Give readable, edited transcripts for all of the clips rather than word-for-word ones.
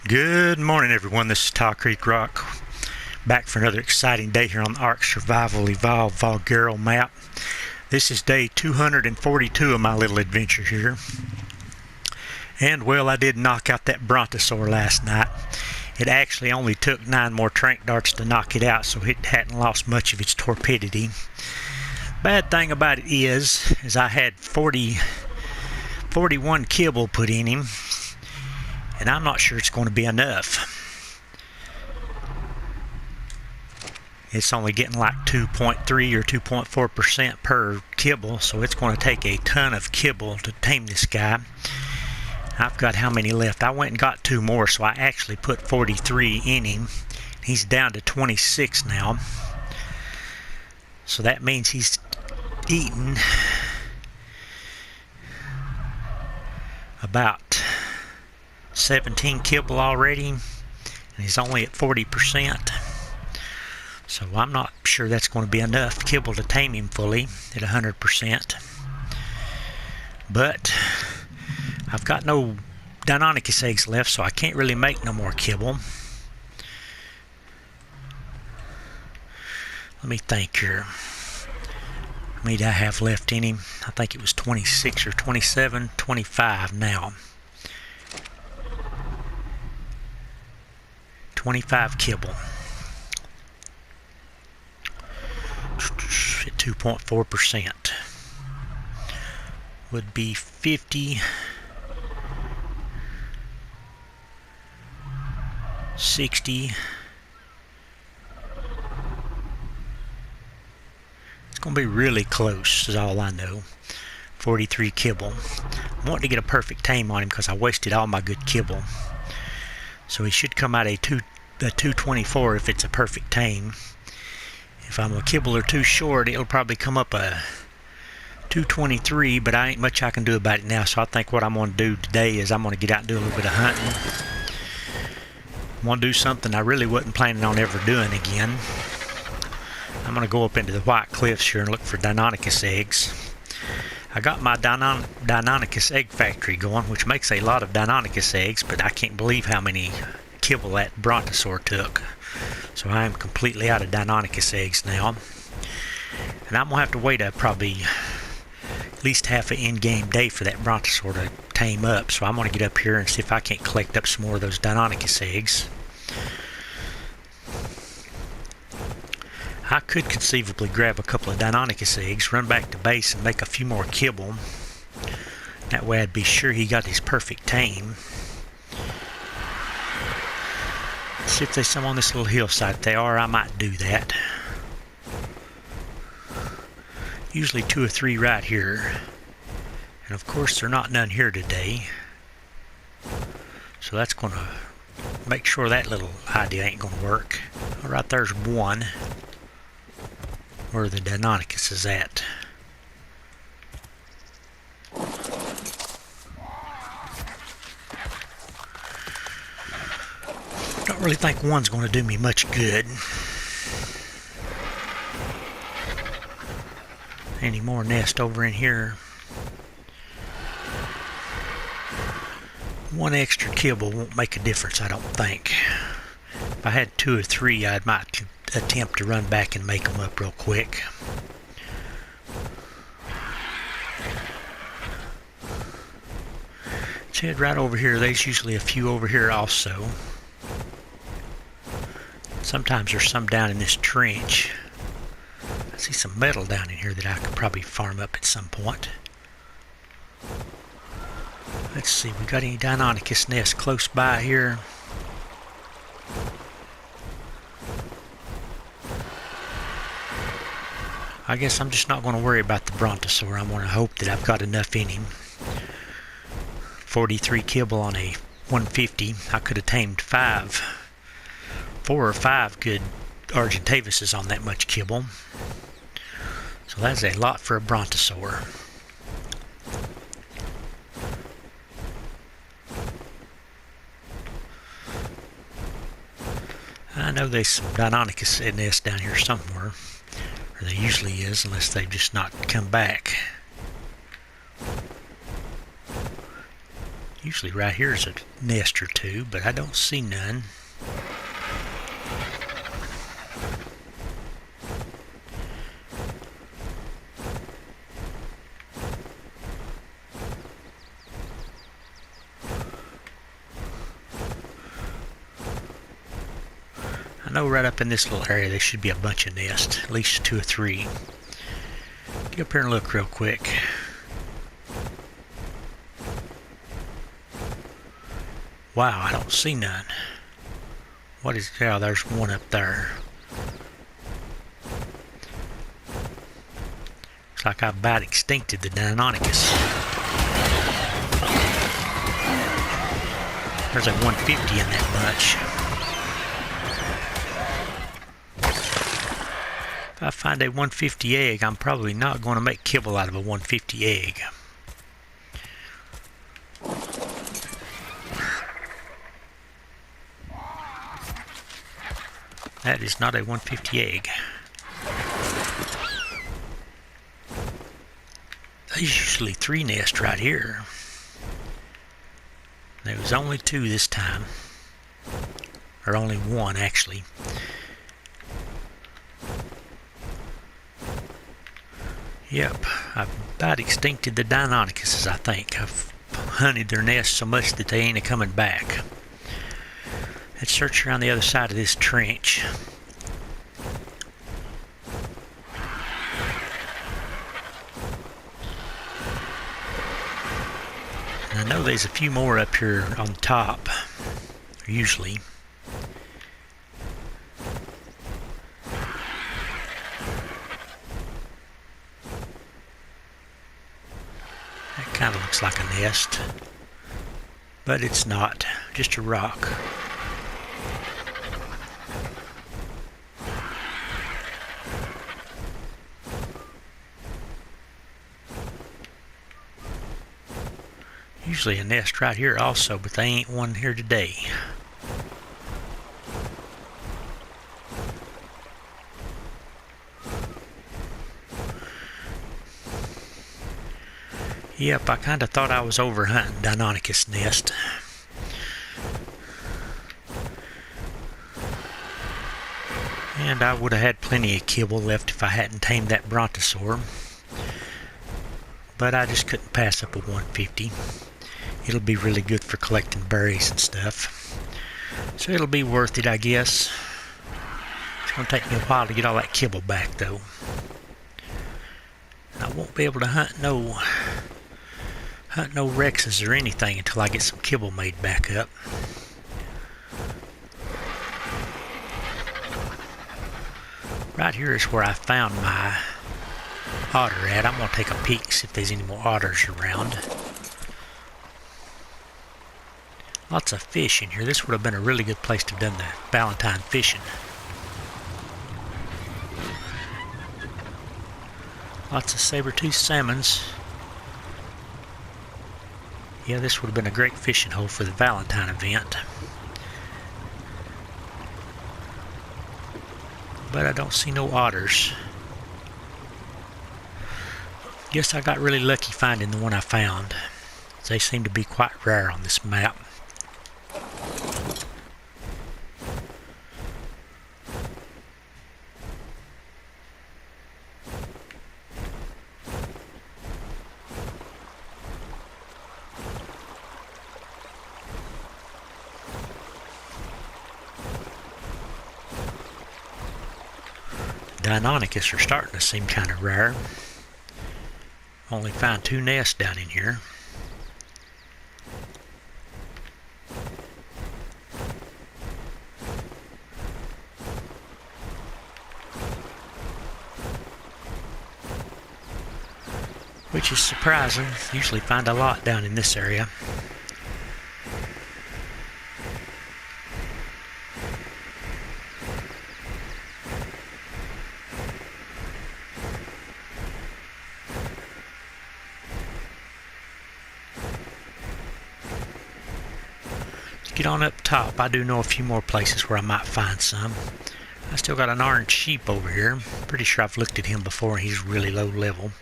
Good morning, everyone. This is Creek Rock, back for another exciting day here on the ARK Survival Evolve Valguero map. This is day 242 of my little adventure here. And, well, I did knock out that Brontosaurus last night. It actually only took 9 more tranq darts to knock it out, so it hadn't lost much of its torpidity. Bad thing about it is I had 41 kibble put in him, and I'm not sure it's going to be enough. It's only getting like 2.3 or 2.4% per kibble, so it's going to take a ton of kibble to tame this guy. I've got how many left? I went and got 2 more, so I actually put 43 in him. He's down to 26 now. So that means he's eaten about 17 kibble already, and he's only at 40%. So I'm not sure that's going to be enough kibble to tame him fully at 100%. But I've got no Deinonychus eggs left, so I can't really make no more kibble. Let me think here. How many do I have left in him? I think it was 26 or 27, 25 now. 25 kibble. At 2.4%. Would be 50, 60. It's going to be really close, is all I know. 43 kibble. I want to get a perfect tame on him because I wasted all my good kibble. So he should come out a 224 if it's a perfect tame. If I'm a kibble or 2 short, it'll probably come up a 223, but I ain't much I can do about it now. So I think what I'm going to do today is I'm going to get out and do a little bit of hunting. I'm going to do something I really wasn't planning on ever doing again. I'm going to go up into the White Cliffs here and look for Deinonychus eggs. I got my Deinonychus egg factory going, which makes a lot of Deinonychus eggs, but I can't believe how many kibble that Brontosaurus took. So I am completely out of Deinonychus eggs now. And I'm going to have to wait probably at least half an in-game day for that Brontosaurus to tame up. So I'm going to get up here and see if I can't collect up some more of those Deinonychus eggs. I could conceivably grab a couple of Deinonychus eggs, run back to base and make a few more kibble. That way I'd be sure he got his perfect tame. Let's see if there's some on this little hillside. If they are, I might do that. Usually 2 or 3 right here. And of course there are not none here today. So that's going to make sure that little idea ain't going to work. Right there's one. Where the Deinonychus is at. Don't really think one's going to do me much good. Any more nest over in here? One extra kibble won't make a difference, I don't think. If I had 2 or 3, I might attempt to run back and make them up real quick. Let's head right over here. There's usually a few over here also. Sometimes there's some down in this trench. I see some metal down in here that I could probably farm up at some point. Let's see, we got any Deinonychus nests close by here? I guess I'm just not going to worry about the Brontosaurus. I'm going to hope that I've got enough in him. 43 kibble on a 150. I could have tamed 4 or 5 good Argentavises on that much kibble. So that's a lot for a Brontosaurus. I know there's some Deinonychus nests down here somewhere. Or there usually is, unless they've just not come back. Actually, right here's a nest or two, but I don't see none. I know right up in this little area there should be a bunch of nests, at least 2 or 3. Get up here and look real quick. Wow, I don't see none. What is... oh, there's one up there. Looks like I about extincted the Deinonychus. There's a 150 in that bunch. If I find a 150 egg, I'm probably not going to make kibble out of a 150 egg. That is not a 150 egg. There's usually 3 nests right here. There was only 2 this time. Or only 1 actually. Yep, I've about extincted the Deinonychuses, I think. I've hunted their nests so much that they ain't a-coming back. Let's search around the other side of this trench. And I know there's a few more up here on the top, usually. Kind of looks like a nest, but it's not, just a rock. Usually a nest right here also, but they ain't one here today. Yep, I kind of thought I was over hunting Deinonychus nest. And I would have had plenty of kibble left if I hadn't tamed that Brontosaurus. But I just couldn't pass up a 150. It'll be really good for collecting berries and stuff. So it'll be worth it, I guess. It's going to take me a while to get all that kibble back, though. I won't be able to hunt no Rexes or anything until I get some kibble made back up. Right here is where I found my otter at. I'm going to take a peek, see if there's any more otters around. Lots of fish in here. This would have been a really good place to have done the Valentine fishing. Lots of saber-toothed salmons. Yeah, this would have been a great fishing hole for the Valentine event. But I don't see no otters. Guess I got really lucky finding the one I found. They seem to be quite rare on this map. Deinonychus are starting to seem kind of rare. Only found 2 nests down in here. Which is surprising. Usually find a lot down in this area. Get on up top. I do know a few more places where I might find some. I still got an orange sheep over here. Pretty sure I've looked at him before and he's really low level.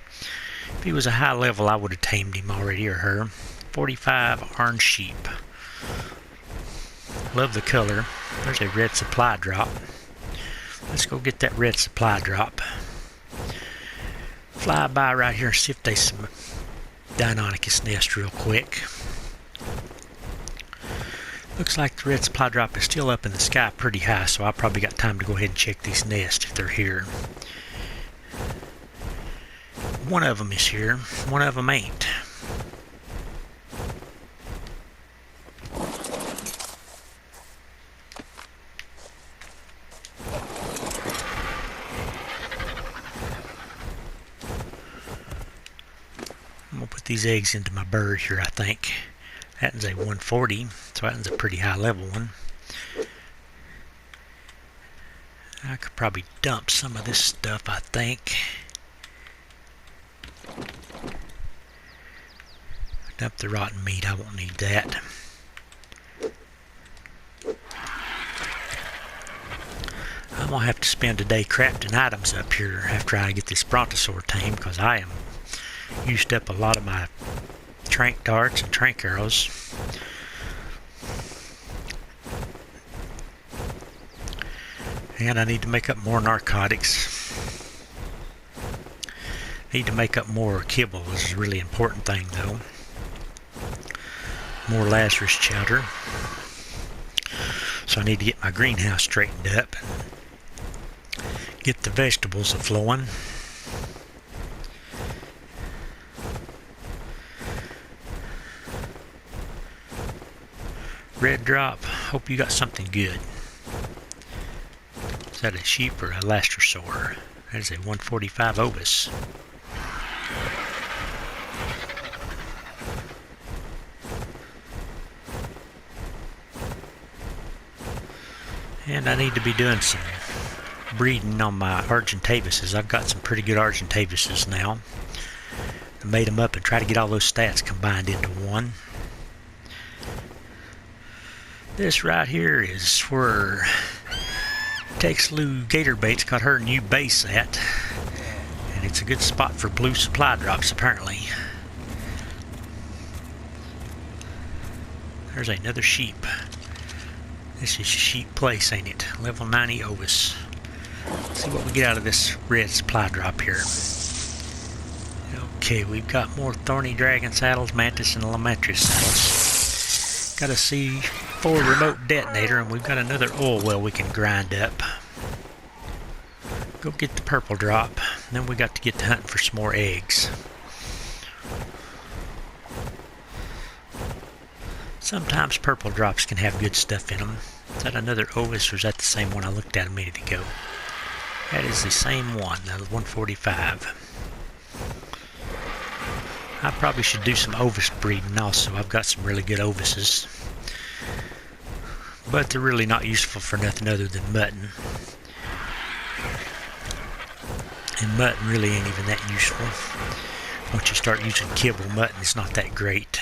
If he was a high level, I would have tamed him already, or her. 145 orange sheep. Love the color. There's a red supply drop. Let's go get that red supply drop. Fly by right here and see if there's some Deinonychus nest real quick. Looks like the red supply drop is still up in the sky pretty high, so I probably got time to go ahead and check these nests if they're here. One of them is here, one of them ain't. I'm going to put these eggs into my bird here, I think. That one's a 140, so that one's a pretty high level one. I could probably dump some of this stuff, I think. Dump the rotten meat, I won't need that. I'm going to have to spend a day crafting items up here after I get this Brontosaurus tame, because I am used up a lot of my tranq darts and tranq arrows. And I need to make up more narcotics. Need to make up more kibble. This is a really important thing though. More Lazarus chowder. So I need to get my greenhouse straightened up and get the vegetables a-flowing. Red drop, hope you got something good. Is that a sheep or a lastrosaur? That is a 145 ovis. And I need to be doing some breeding on my Argentavises. I've got some pretty good Argentavises now. I made them up and try to get all those stats combined into one. This right here is where Tex Lou Gatorbait's got her new base at, and it's a good spot for blue supply drops apparently. There's another sheep. This is sheep place, ain't it? Level 90 ovis. Let's see what we get out of this red supply drop here. Okay, we've got more thorny dragon saddles, mantis, and lamentris saddles. Got a C4 remote detonator, and we've got another oil well we can grind up. Go get the purple drop, and then we got to get to hunting for some more eggs. Sometimes purple drops can have good stuff in them. Is that another ovis, or is that the same one I looked at a minute ago? That is the same one, the 145. I probably should do some ovis breeding also. I've got some really good ovises. But they're really not useful for nothing other than mutton. And mutton really ain't even that useful. Once you start using kibble, mutton is not that great.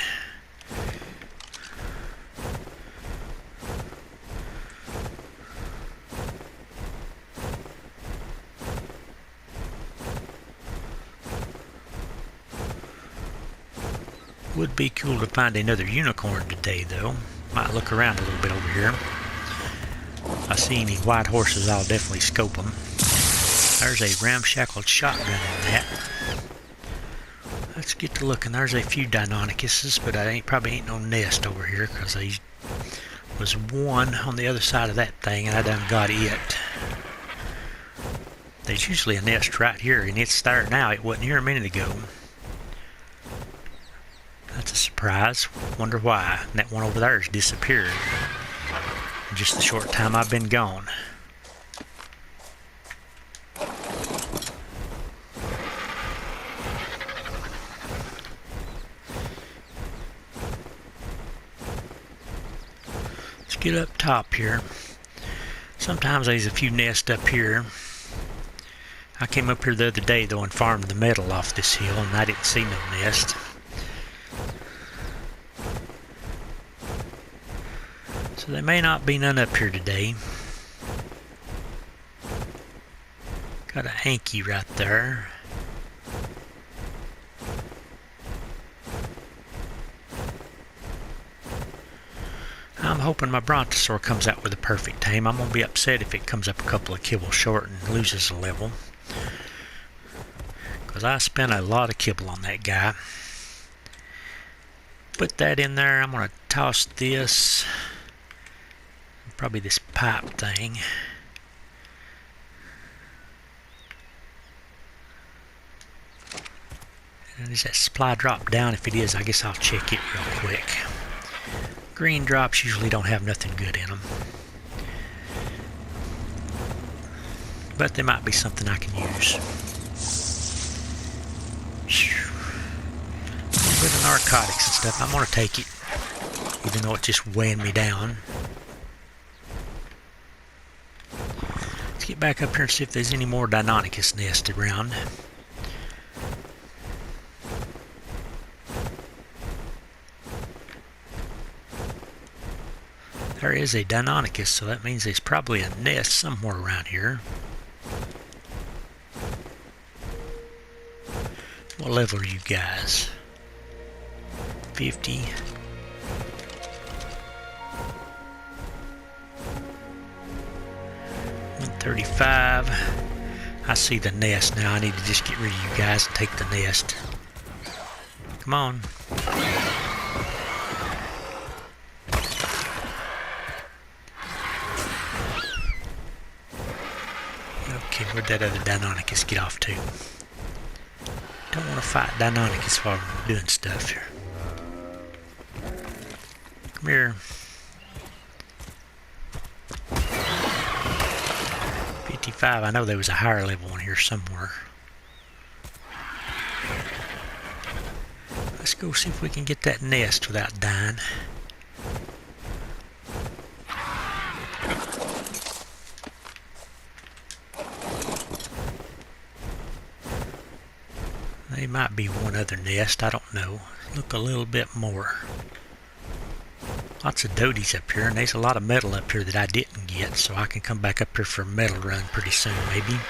Would be cool to find another unicorn today though. Might look around a little bit over here. If I see any white horses, I'll definitely scope them. There's a ramshackled shotgun in that. Let's get to looking. There's a few Deinonychuses, but I probably ain't no nest over here, because there was one on the other side of that thing and I done got it. There's usually a nest right here, and it's there now. It wasn't here a minute ago. That's a surprise. Wonder why. And that one over there has disappeared in just the short time I've been gone. Let's get up top here. Sometimes there's a few nests up here. I came up here the other day though and farmed the metal off this hill, and I didn't see no nest. So there may not be none up here today. Got a hanky right there. I'm hoping my Brontosaurus comes out with a perfect tame. I'm going to be upset if it comes up a couple of kibble short and loses a level, because I spent a lot of kibble on that guy. Put that in there. I'm going to toss this, probably this pipe thing. And is that supply drop down? If it is, I guess I'll check it real quick. Green drops usually don't have nothing good in them, but they might be something I can use. With narcotics and stuff, I'm going to take it, even though it's just weighing me down. Let's get back up here and see if there's any more Deinonychus nests around. There is a Deinonychus, so that means there's probably a nest somewhere around here. What level are you guys? 50. 135. I see the nest now. I need to just get rid of you guys and take the nest. Come on. Okay, where'd that other Deinonychus get off to? Don't want to fight Deinonychus while I'm doing stuff here. Come here. 55. I know there was a higher level one here somewhere. Let's go see if we can get that nest without dying. There might be one other nest, I don't know. Look a little bit more. Lots of doties up here, and there's a lot of metal up here that I didn't get, so I can come back up here for a metal run pretty soon, maybe.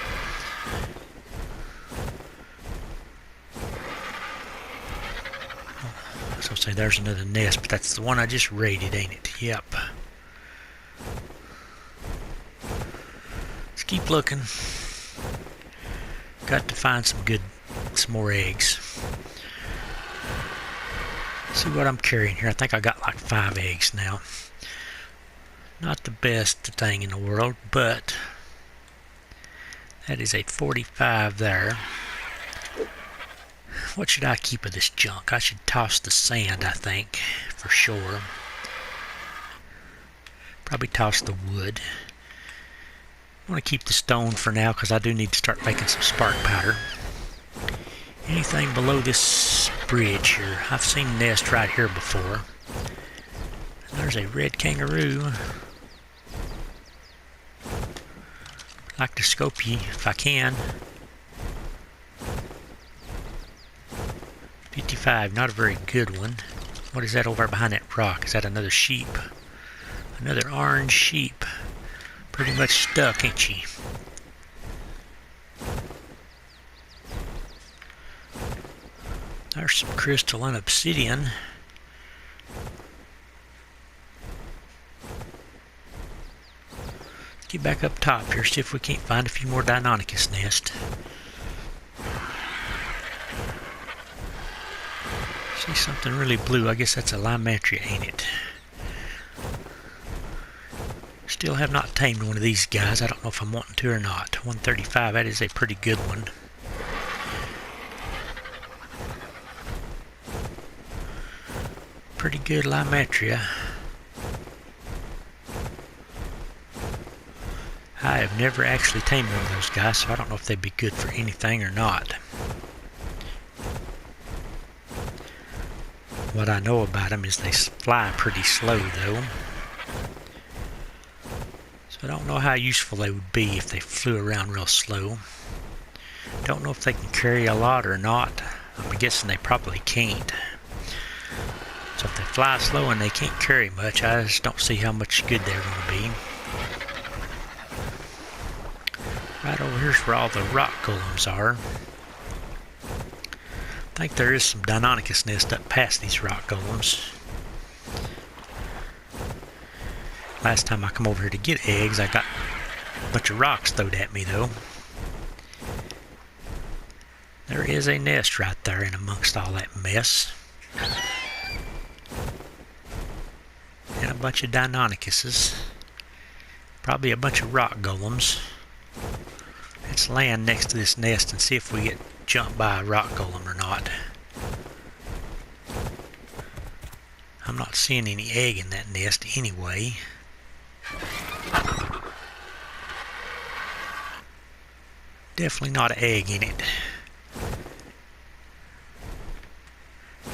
So I'll say there's another nest, but that's the one I just raided, ain't it? Yep. Let's keep looking. Got to find some more eggs. See what I'm carrying here. I think I got like 5 eggs now. Not the best thing in the world, but that is a 45 there. What should I keep of this junk? I should toss the sand, I think, for sure. Probably toss the wood. I want to keep the stone for now because I do need to start making some spark powder. Anything below this bridge here? I've seen nests right here before. And there's a red kangaroo. I'd like to scope you if I can. 55, not a very good one. What is that over behind that rock? Is that another sheep? Another orange sheep. Pretty much stuck, ain't she? There's some crystalline obsidian. Let's get back up top here, see if we can't find a few more Deinonychus nests. See something really blue. I guess that's a Limetria, ain't it? Still have not tamed one of these guys. I don't know if I'm wanting to or not. 135, that is a pretty good one. Pretty good Limetria. I have never actually tamed one of those guys, so I don't know if they'd be good for anything or not. What I know about them is they fly pretty slow though. So I don't know how useful they would be if they flew around real slow. Don't know if they can carry a lot or not. I'm guessing they probably can't. So if they fly slow and they can't carry much, I just don't see how much good they're going to be. Right over here's where all the rock golems are. I think there is some Deinonychus nest up past these rock golems. Last time I come over here to get eggs, I got a bunch of rocks thrown at me though. There is a nest right there in amongst all that mess. And a bunch of Deinonychuses. Probably a bunch of rock golems. Let's land next to this nest and see if we get jumped by a rock golem or not. I'm not seeing any egg in that nest anyway. Definitely not an egg in it.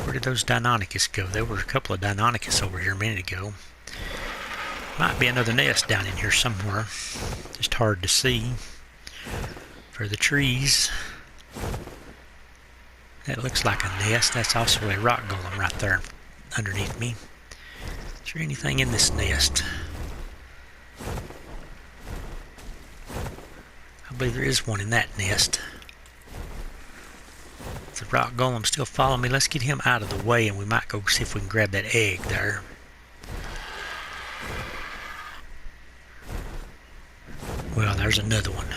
Where did those Deinonychus go? There were a couple of Deinonychus over here a minute ago. Might be another nest down in here somewhere. Just hard to see for the trees. That looks like a nest. That's also a rock golem right there underneath me. Is there anything in this nest? I believe there is one in that nest. The rock golem still following me. Let's get him out of the way and we might go see if we can grab that egg there. Well, there's another one.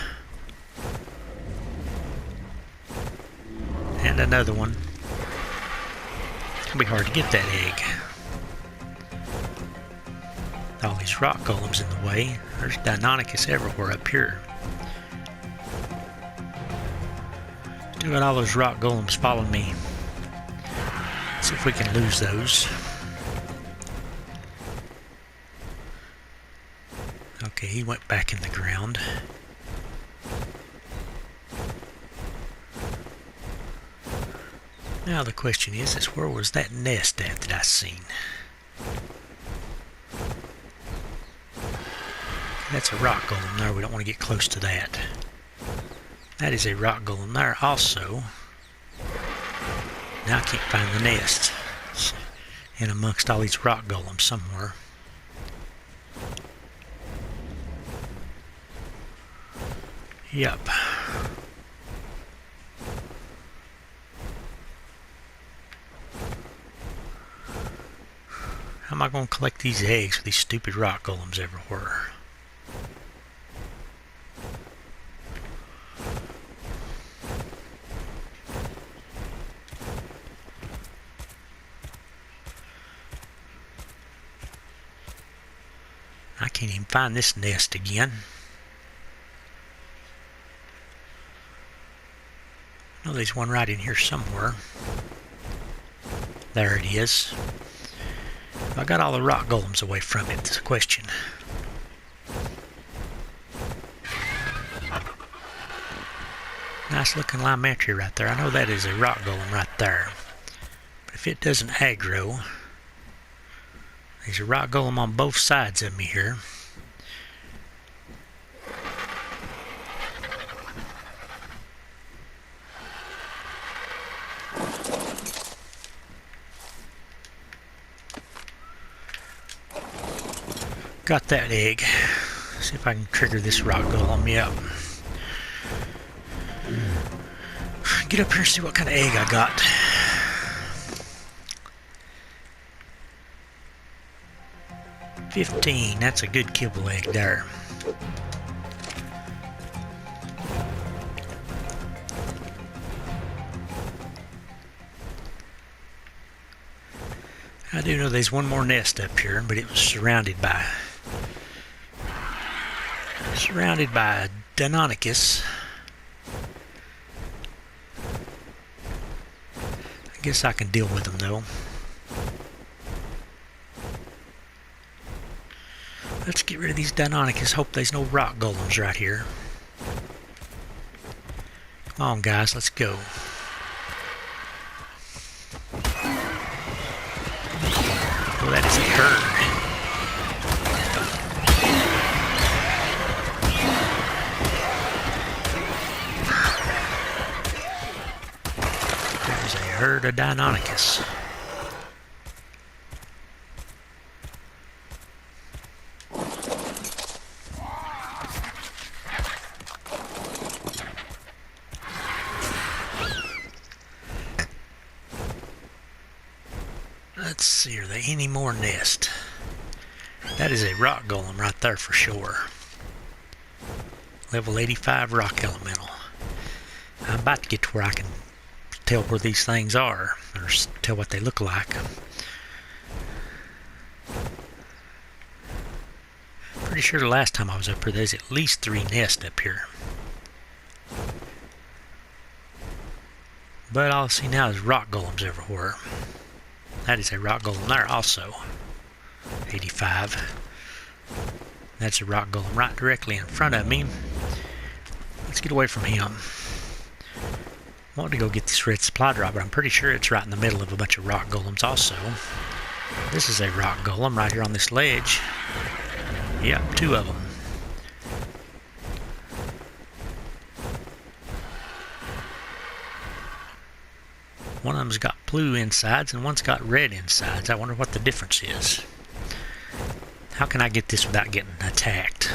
And another one. It's gonna be hard to get that egg. All these rock golems in the way. There's Deinonychus everywhere up here. Still got all those rock golems following me. Let's see if we can lose those. Okay, he went back in the ground. Now the question is where was that nest at that I seen? That's a rock golem there. We don't want to get close to that. That is a rock golem there also. Now I can't find the nest. It's in amongst all these rock golems somewhere. Yep. How am I going to collect these eggs with these stupid rock golems everywhere? I can't even find this nest again. I know there's one right in here somewhere. There it is. I got all the rock golems away from it. It's a question. Nice looking limetry right there. I know that is a rock golem right there. But if it doesn't aggro, there's a rock golem on both sides of me here. Got that egg. See if I can trigger this rock golem. Yep. Get up here and see what kind of egg I got. $15. That's a good kibble egg there. I do know there's one more nest up here, but it was surrounded by Deinonychus. I guess I can deal with them though. Let's get rid of these Deinonychus. Hope there's no rock golems right here. Come on guys, let's go. Oh, that is a herd. There's a herd of Deinonychus. Let's see, are there any more nests? That is a rock golem right there for sure. Level 85 rock elemental. I'm about to get to where I can tell where these things are, or tell what they look like. Pretty sure the last time I was up here, there's at least 3 nests up here. But all I see now is rock golems everywhere. That is a rock golem there also. 85. That's a rock golem right directly in front of me. Let's get away from him. I want to go get this red supply drop, but I'm pretty sure it's right in the middle of a bunch of rock golems also. This is a rock golem right here on this ledge. Yep, 2 of them. One of them's got blue insides and one's got red insides. I wonder what the difference is. How can I get this without getting attacked?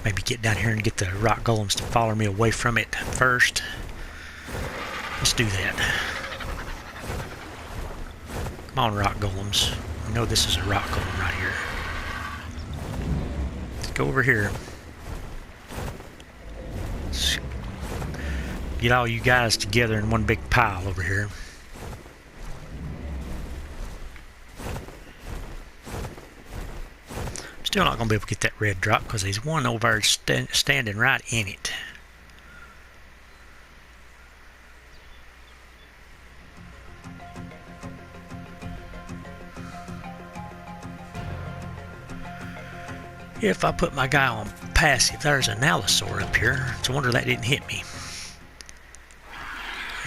Maybe get down here and get the rock golems to follow me away from it first. Let's do that. Come on, rock golems. I know this is a rock golem right here. Let's go over here. Let's get all you guys together in one big pile over here. Still not going to be able to get that red drop because there's one over there standing right in it. If I put my guy on passive, there's an allosaur up here. It's a wonder that didn't hit me.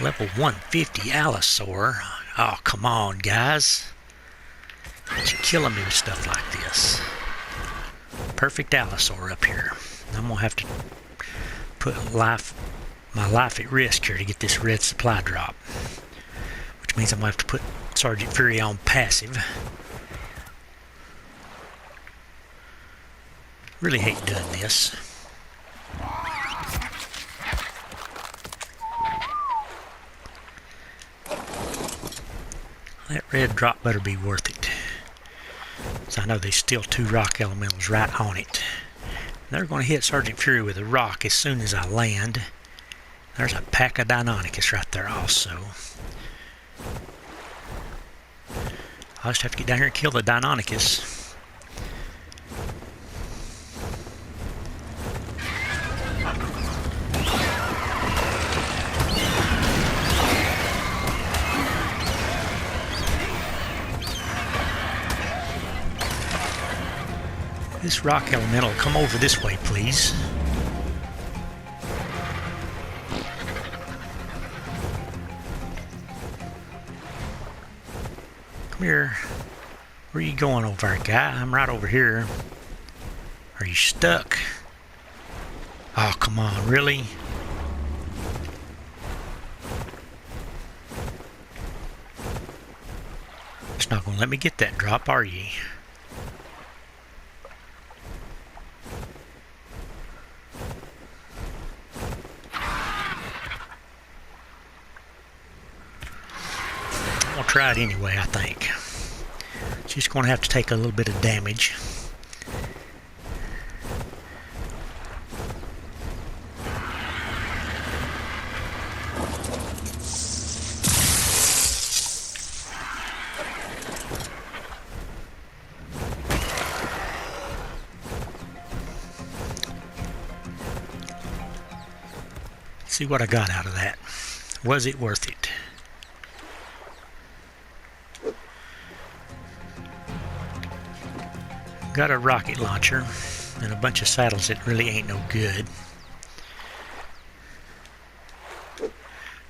Level 150 allosaur. Oh, come on, guys. You're killing me with stuff like this. Perfect allosaur up here. I'm going to have to put my life at risk here to get this red supply drop. Which means I'm going to have to put Sergeant Fury on passive. Really hate doing this. That red drop better be worth it. So I know there's still 2 rock elementals right on it. They're going to hit Sergeant Fury with a rock as soon as I land. There's a pack of Deinonychus right there also. I'll just have to get down here and kill the Deinonychus. This rock elemental, come over this way, please. Come here. Where are you going over there, guy? I'm right over here. Are you stuck? Oh, come on, really? It's not going to let me get that drop, are you? I'll try it anyway, I think. She's going to have to take a little bit of damage. See what I got out of that. Was it worth it? Got a rocket launcher and a bunch of saddles that really ain't no good.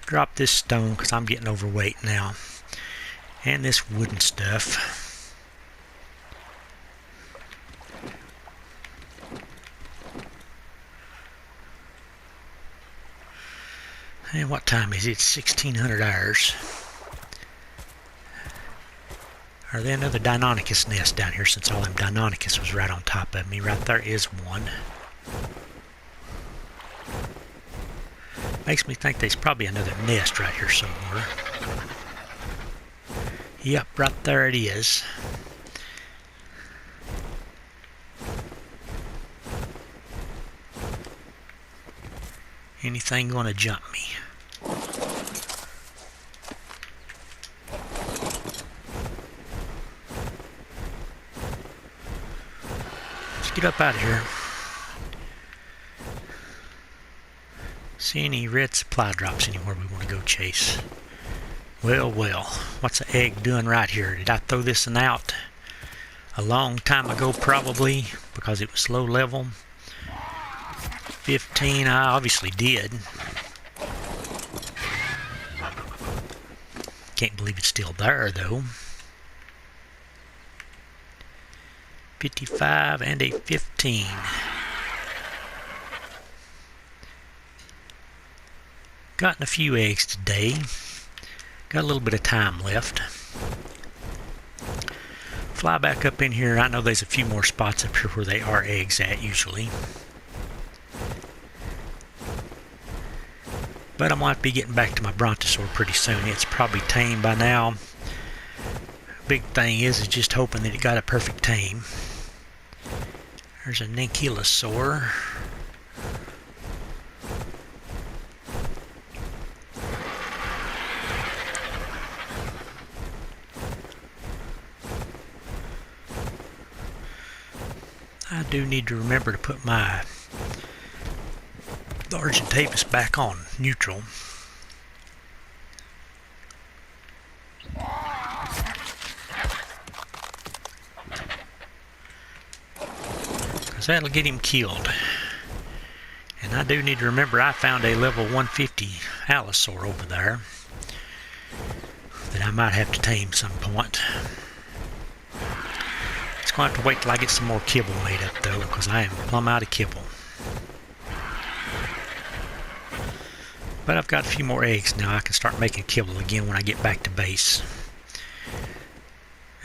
Drop this stone because I'm getting overweight now. And this wooden stuff. And what time is it? 1600 hours. Are there another Deinonychus nest down here since all them Deinonychus was right on top of me? Right there is one. Makes me think there's probably another nest right here somewhere. Yep, right there it is. anything going to jump me. Let's get up out of here. See any red supply drops anywhere we want to go chase? Well, what's the egg doing right here? Did I throw this one out a long time ago? Probably, because it was low level. 15, I obviously did. Can't believe it's still there though. 55 and a 15. Gotten a few eggs today. Got a little bit of time left. Fly back up in here. I know there's a few more spots up here where they are eggs at usually. But I might be getting back to my Brontosaurus pretty soon. It's probably tame by now. Big thing is just hoping that it got a perfect tame. There's a Ankylosaur. I do need to remember to put my Argentavis back on neutral. Because that'll get him killed. And I do need to remember I found a level 150 Allosaur over there that I might have to tame some point. It's going to have to wait till I get some more kibble made up though, because I am plumb out of kibble. But I've got a few more eggs now. I can start making kibble again when I get back to base.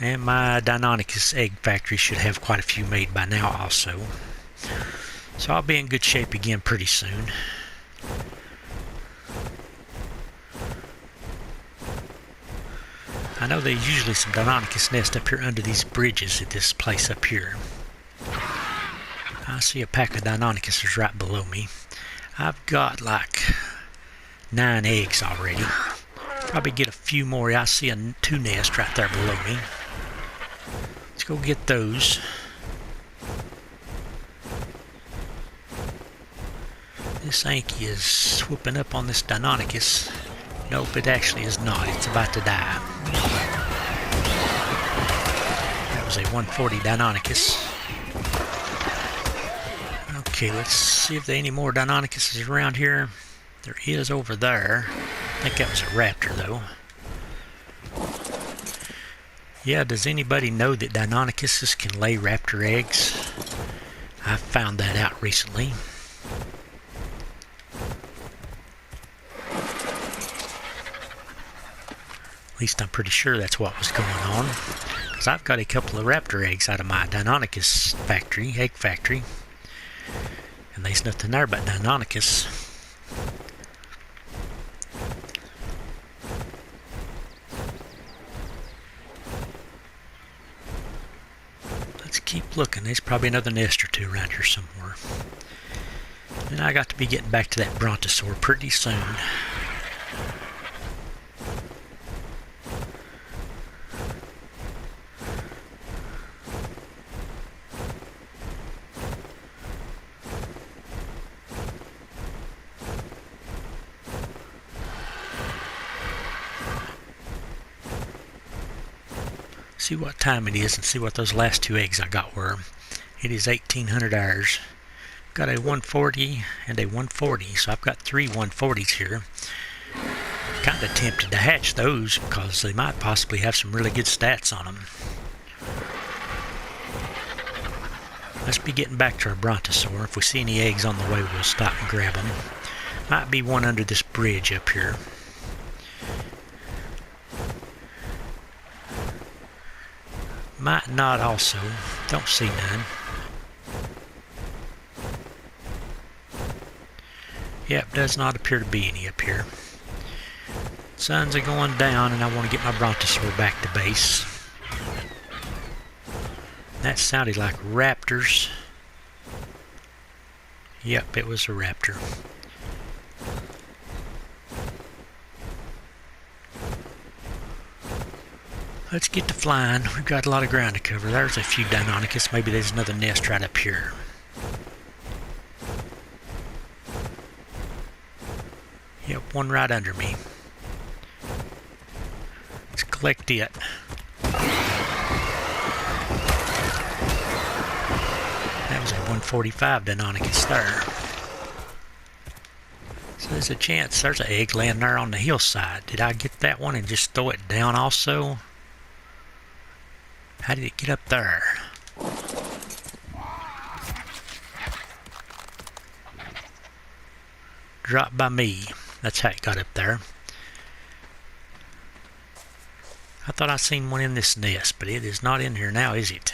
And my Deinonychus egg factory should have quite a few made by now also. So I'll be in good shape again pretty soon. I know there's usually some Deinonychus nests up here under these bridges at this place up here. I see a pack of Deinonychuses right below me. I've got like 9 eggs already. Probably get a few more. I see 2 nests right there below me. Let's go get those. This Anky is swooping up on this Deinonychus. Nope, it actually is not. It's about to die. That was a 140 Deinonychus. Okay, let's see if there are any more Deinonychuses around here. There is over there. I think that was a raptor though. Yeah, does anybody know that Deinonychuses can lay raptor eggs? I found that out recently. At least I'm pretty sure that's what was going on. Because I've got a couple of raptor eggs out of my Deinonychus factory, egg factory. And there's nothing there but Deinonychus. Let's keep looking. There's probably another nest or 2 around here somewhere. And I got to be getting back to that Brontosaurus pretty soon. See what time it is and see what those last 2 eggs I got were. It is 1800 hours. Got a 140 and a 140, so I've got 3 140s here. Kind of tempted to hatch those because they might possibly have some really good stats on them. Let's be getting back to our Brontosaurus. If we see any eggs on the way, we'll stop and grab them. Might be one under this bridge up here. Might not also. Don't see none. Yep, does not appear to be any up here. Suns are going down and I want to get my Brontosaurus back to base. That sounded like raptors. Yep, it was a raptor. Let's get to flying. We've got a lot of ground to cover. There's a few Deinonychus. Maybe there's another nest right up here. Yep, one right under me. Let's collect it. That was a 145 Deinonychus there. So there's a chance there's an egg laying there on the hillside. Did I get that one and just throw it down also? How did it get up there? Dropped by me. That's how it got up there. I thought I seen one in this nest, but it is not in here now, is it?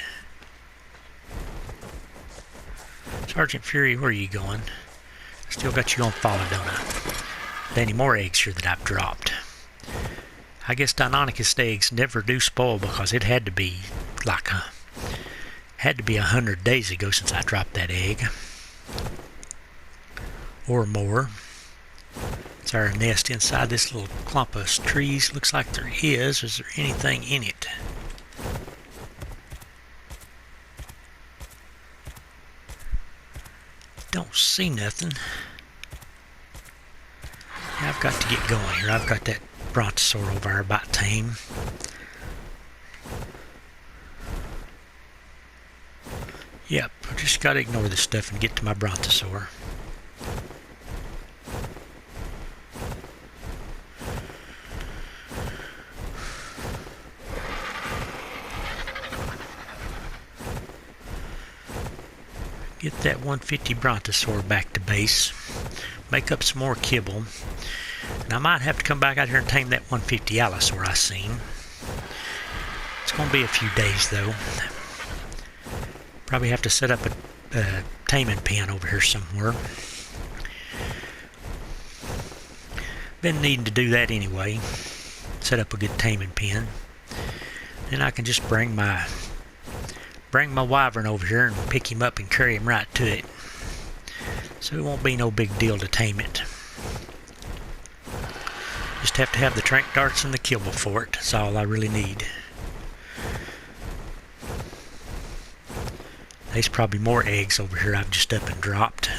Sergeant Fury, where are you going? Still got you on follow, don't I? Any more eggs here that I've dropped. I guess Deinonychus eggs never do spoil because it had to be like 100 days ago since I dropped that egg. Or more. Is there a nest inside this little clump of trees? Looks like there is. Is there anything in it? Don't see nothing. Yeah, I've got to get going here. I've got that Brontosaurus over there about tame. Yep, I just got to ignore this stuff and get to my Brontosaurus. Get that 150 Brontosaurus back to base. Make up some more kibble. And I might have to come back out here and tame that 150 Allosaur I seen. It's going to be a few days though. Probably have to set up a taming pen over here somewhere. Been needing to do that anyway. Set up a good taming pen. Then I can just bring my wyvern over here and pick him up and carry him right to it. So it won't be no big deal to tame it. Just have to have the tranq darts and the kibble for it. That's all I really need. There's probably more eggs over here I've just up and dropped.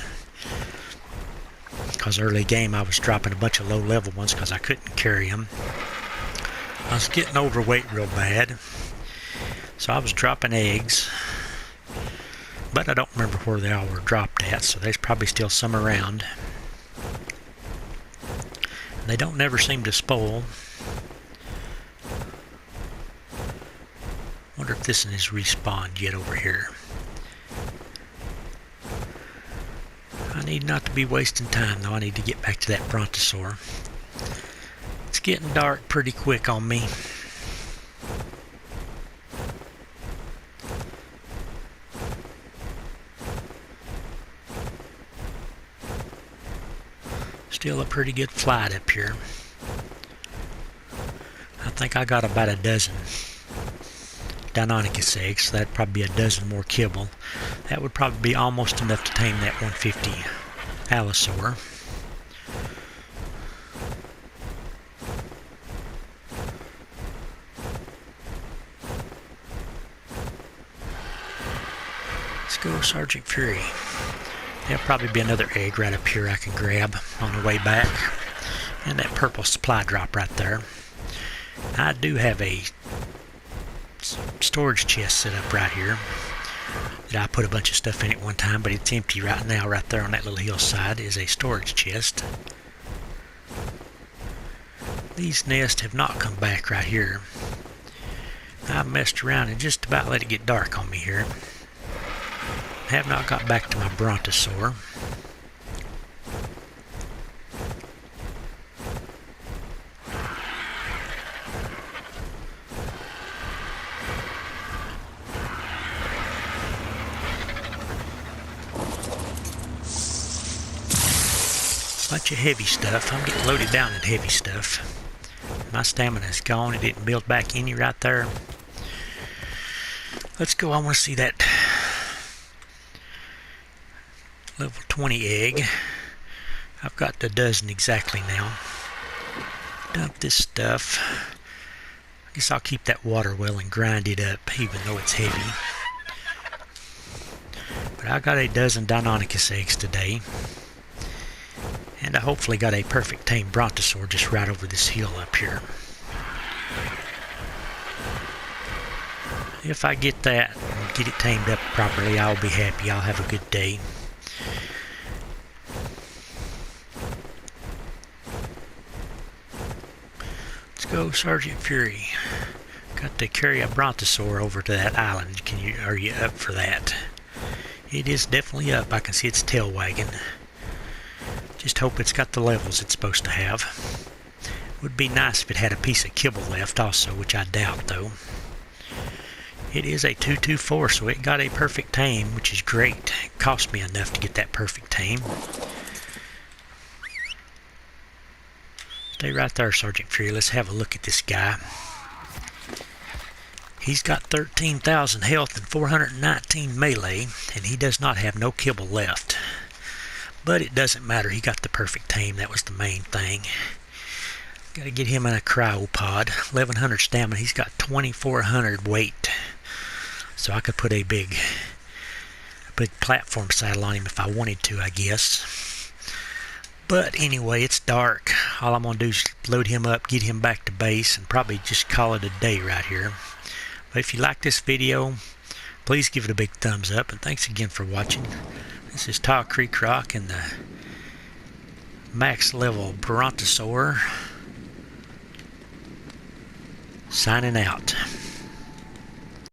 Because early game I was dropping a bunch of low level ones because I couldn't carry them. I was getting overweight real bad. So I was dropping eggs. But I don't remember where they all were dropped at, so there's probably still some around. They don't never seem to spoil. Wonder if this one is respawned yet over here. I need not to be wasting time though. I need to get back to that Brontosaurus. It's getting dark pretty quick on me. Still a pretty good flight up here. I think I got about a dozen Deinonychus eggs, so that'd probably be a dozen more kibble. That would probably be almost enough to tame that 150 Allosaur. Let's go, Sergeant Fury. There'll probably be another egg right up here I can grab on the way back. And that purple supply drop right there. I do have a storage chest set up right here. That I put a bunch of stuff in it one time, but it's empty right now. Right there on that little hillside is a storage chest. These nests have not come back right here. I messed around and just about let it get dark on me here. Have not got back to my Brontosaurus. Bunch of heavy stuff. I'm getting loaded down in heavy stuff. My stamina's gone. It didn't build back any right there. Let's go. I want to see that level 20 egg. I've got a dozen exactly now. Dump this stuff. Guess I'll keep that water well and grind it up, even though it's heavy. But I got a dozen Deinonychus eggs today. And I hopefully got a perfect tame Brontosaurus just right over this hill up here. If I get that and get it tamed up properly, I'll be happy. I'll have a good day. Let's go, Sergeant Fury. Got to carry a Brontosaurus over to that island. Are you up for that? It is definitely up. I can see its tail wagging. Just hope it's got the levels it's supposed to have. Would be nice if it had a piece of kibble left also, which I doubt though. It is a 224, so it got a perfect tame, which is great. It cost me enough to get that perfect tame. Stay right there, Sergeant Fury. Let's have a look at this guy. He's got 13,000 health and 419 melee, and he does not have no kibble left. But it doesn't matter. He got the perfect tame. That was the main thing. Got to get him in a cryopod. 1100 stamina. He's got 2400 weight. So I could put a big platform saddle on him if I wanted to, I guess. But anyway, it's dark. All I'm going to do is load him up, get him back to base, and probably just call it a day right here. But if you like this video, please give it a big thumbs up, and thanks again for watching. This is Tall Creek Rock and the max level Brontosaurus signing out.